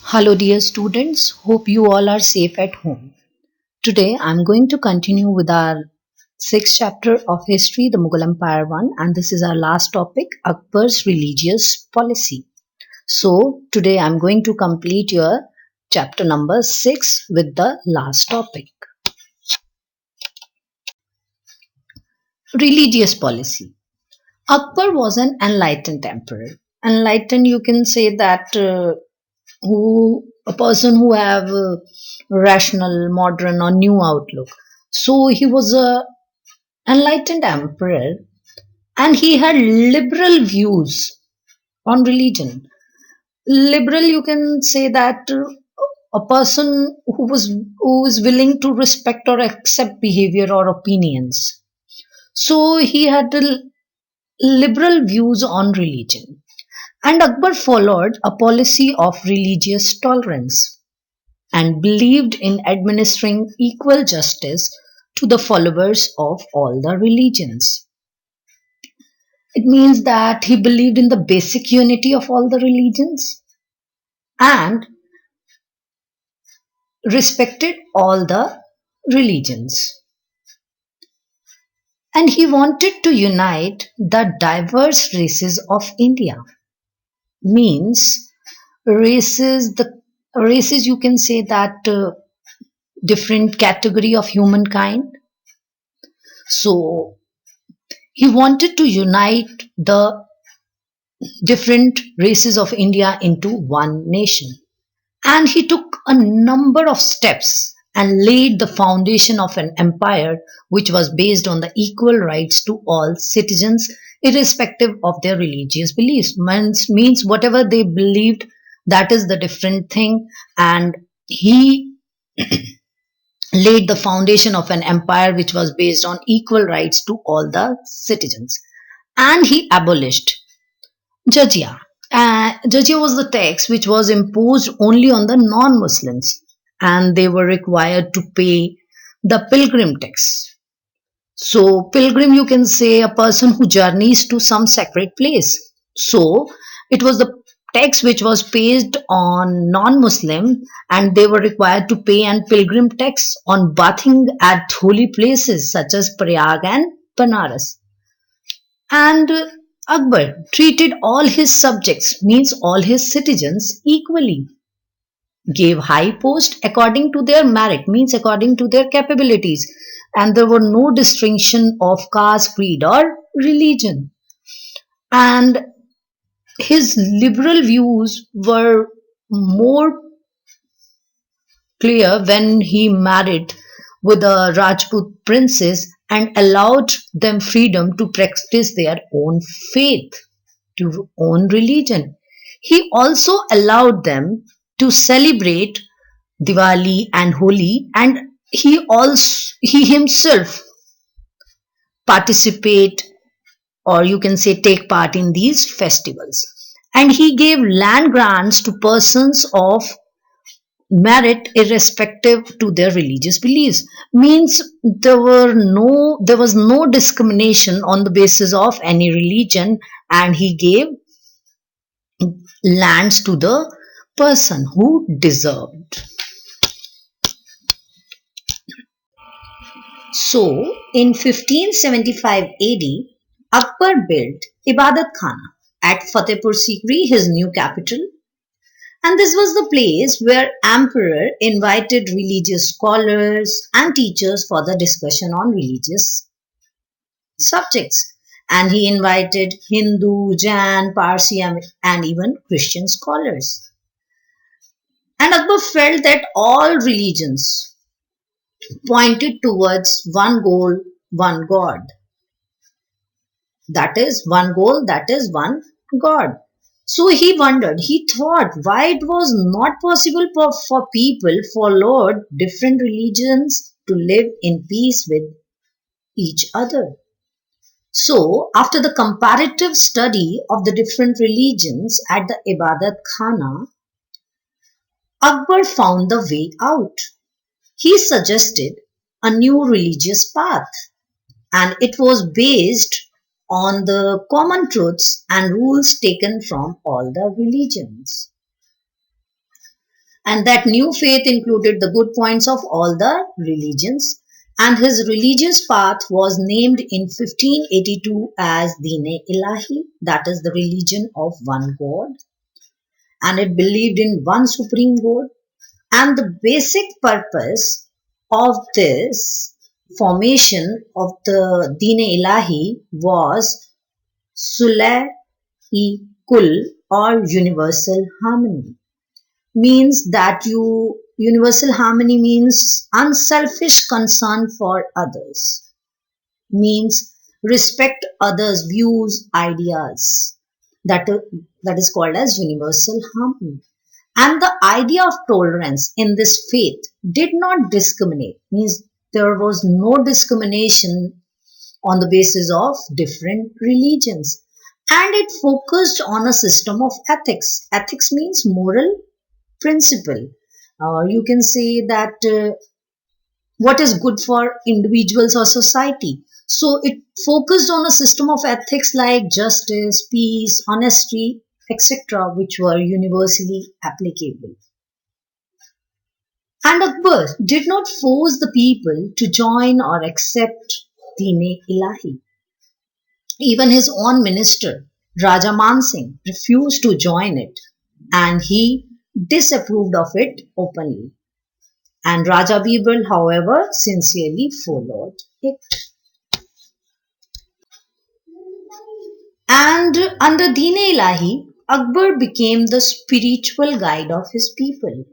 Hello, dear students. Hope you all are safe at home. Today, I'm going to continue with our sixth chapter of history, the Mughal Empire one, and this is our last topic, Akbar's religious policy. So, today I'm going to complete your chapter number 6 with the last topic, religious policy. Akbar was an enlightened emperor. Enlightened, you can say that who a person who have a rational, modern, or new outlook. So he was a enlightened emperor, and he had liberal views on religion. Liberal, you can say that a person who is willing to respect or accept behavior or opinions. So he had liberal views on religion. And Akbar followed a policy of religious tolerance and believed in administering equal justice to the followers of all the religions. It means that he believed in the basic unity of all the religions and respected all the religions. And he wanted to unite the diverse races of India. Means the races, you can say that different category of humankind. So he wanted to unite the different races of India into one nation. And he took a number of steps and laid the foundation of an empire which was based on the equal rights to all citizens, irrespective of their religious beliefs. Means whatever they believed, that is the different thing. And he laid the foundation of an empire which was based on equal rights to all the citizens. And he abolished Jizya. Jizya was the tax which was imposed only on the non-Muslims, and they were required to pay the pilgrim tax. So, pilgrim, you can say a person who journeys to some sacred place. So, it was the tax which was paid on non-Muslim, and they were required to pay an pilgrim tax on bathing at holy places such as Prayag and Banaras. And Akbar treated all his subjects, means all his citizens, equally, gave high post according to their merit, means according to their capabilities, and there were no distinction of caste, creed, or religion. And his liberal views were more clear when he married with a Rajput princess and allowed them freedom to practice their own faith, to own religion. He also allowed them to celebrate Diwali and Holi, and he himself participate, or you can say take part in these festivals. And he gave land grants to persons of merit irrespective to their religious beliefs. Means there was no discrimination on the basis of any religion, and he gave lands to the person who deserved. So, in 1575 AD, Akbar built Ibadat Khana at Fatehpur Sikri, his new capital, and this was the place where emperor invited religious scholars and teachers for the discussion on religious subjects. And he invited Hindu, Jain, Parsi, and even Christian scholars. And Akbar felt that all religions pointed towards one goal, one God. That is one goal, that is one God. So he wondered, he thought why it was not possible for people followed different religions to live in peace with each other. So, after the comparative study of the different religions at the Ibadat Khana, Akbar found the way out. He suggested a new religious path, and it was based on the common truths and rules taken from all the religions. And that new faith included the good points of all the religions. And his religious path was named in 1582 as Deen Ilahi, that is the religion of one God. And it believed in one supreme God. And the basic purpose of this formation of the Deen Ilahi was Sulh e Kul, or universal harmony. Means that you universal harmony means unselfish concern for others, means respect others views ideas, that that is called as universal harmony. And the idea of tolerance in this faith did not discriminate, means there was no discrimination on the basis of different religions. And it focused on a system of ethics. Ethics means moral principle. You can say that what is good for individuals or society. So it focused on a system of ethics like justice, peace, honesty, etc., which were universally applicable. And Akbar did not force the people to join or accept Deen Ilahi. Even his own minister, Raja Man Singh, refused to join it, and he disapproved of it openly. And Raja Birbal, however, sincerely followed it. And under Deen Ilahi, Akbar became the spiritual guide of his people.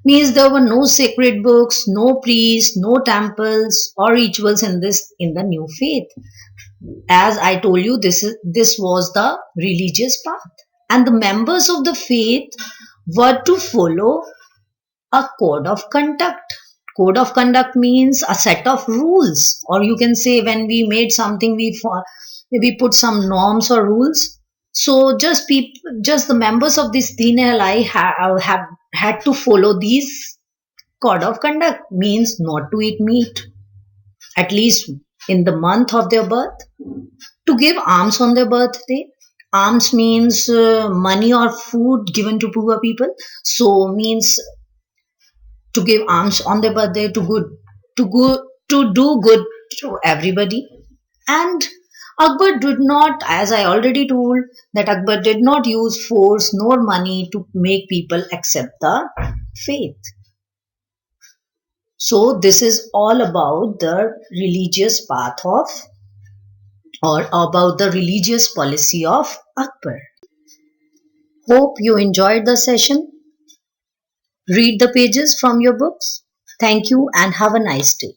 Means there were no sacred books, no priests, no temples or rituals in the new faith. As I told you, this was the religious path, and the members of the faith were to follow a code of conduct. Code of conduct means a set of rules, or you can say when we made something, we put some norms or rules. So just the members of this Deen Alai have had to follow these code of conduct, means not to eat meat at least in the month of their birth, to give alms on their birthday. Alms means money or food given to poor people. So means to give alms on their birthday, to do good to everybody. And Akbar did not, as I already told, that Akbar did not use force nor money to make people accept the faith. So this is all about the religious path of, or about the religious policy of Akbar. Hope you enjoyed the session. Read the pages from your books. Thank you and have a nice day.